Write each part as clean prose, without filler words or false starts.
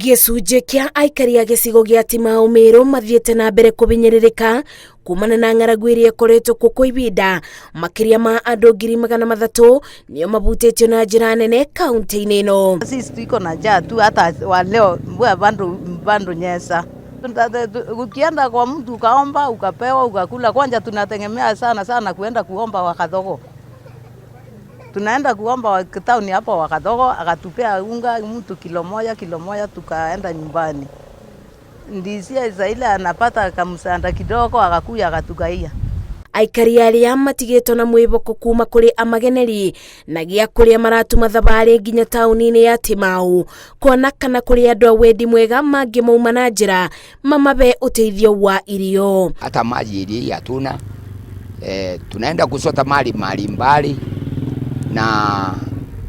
Gĩcunjĩ kĩa aikari a gĩcigo gĩa Timau Meru mathiĩte na mbere kũbinyĩrĩrĩka kumana na ng'aragu ĩrĩa ĩkoretwo kuo kwa ihinda. Makĩria ma andũ 300,000 nĩo mabutĩtio na njĩra nene kaunti-inĩ ĩno. Sisi tuko na njaa tu, hata wa leo bando nyesa. Ukienda kwa mtu ukaomba ukapewa ukakula. Kwanza tunategemea sana kuenda kuomba Wakathogo. Tunaenda kuomba wa town hapa Wakathogo, akatupea unga mtu kilo moja tukaenda nyumbani. Ndisia Israeli anapata kamsanda kidogo akakuya akatugaia. Aikari arĩa matigĩtwo na mwĩboko kuma kũrĩ amageneri na gĩa kũrĩa maratuma thabarĩ nginya taũni-inĩ ya Timau kuona kana kũrĩ andũ a wendi mwega mangĩmauma na njĩra mamabe ũteithio wa irio. Hata maji ilia hatuna, tunaenda kusota mali mbali, na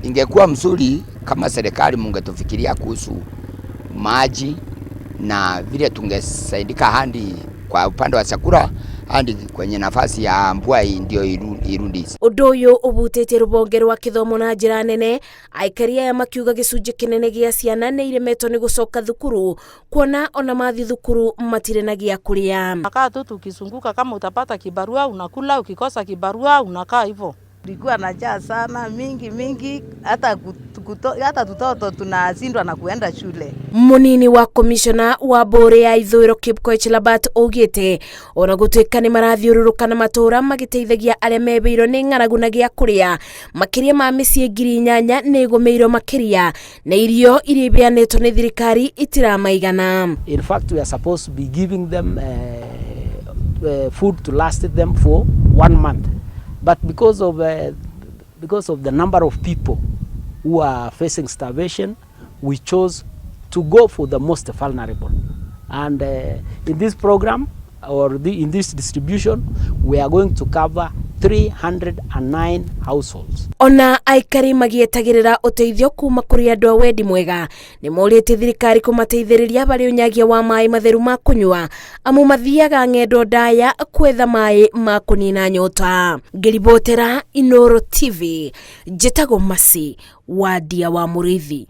ingekuwa mzuri kama serikali mungetufikiria kuhusu maji na vile tungesaidika handi kwa upande wa chakula handi kwenye nafasi ya mvua ndio irundi. Ũndũ ũyũ ũbutĩtie rũbonge rwa gĩthomo na njĩra nene, aikari aya makiuga gĩcunjĩ kĩnene gĩa ciana nĩ iremetwo nĩ gũcoka thukuru kuona ona mathi thukuru matirĩ na gĩa kũrĩa. Nakaa tu tukizunguka, kama utapata kibarua unakula, ukikosa kibarua unakaa hivyo. Tulikuwa na njaa sana mingi, hata tutoto tunashindwa na kuenda shule. Munini wa komishona wa bore ya ithũĩro Kipkoech augĩte ona gũtuĩka nĩ marathiũrũrũka na matũra magĩteithagia arĩa mebeirwo nĩ ng'aragu na gĩa kũrĩa, makĩria ma mĩciĩ 8,000 nĩ ĩgũmĩirwo makĩria na irio iria ibeanĩtwo nĩ thirikari itiramaigana. In fact, we are supposed to be giving them food to last them for 1 month. But because of the number of people who are facing starvation, we chose to go for the most vulnerable. And in this program, in this distribution, we are going to cover 309 households. Ona aikari magĩetagĩrĩra ũteithio kuma kũrĩ andũ a wendi mwega nĩ morĩtie thirikari kũmateithĩrĩria barĩ ũnyagia wa maĩ matheru ma kũnyua amu mathiaga ng'endo ndaya kwetha maĩ ma kũnina nyota. Ngĩribotera Inooro TV, njĩtagwo Mĩciĩ wa Ndia wa Mũrĩithi.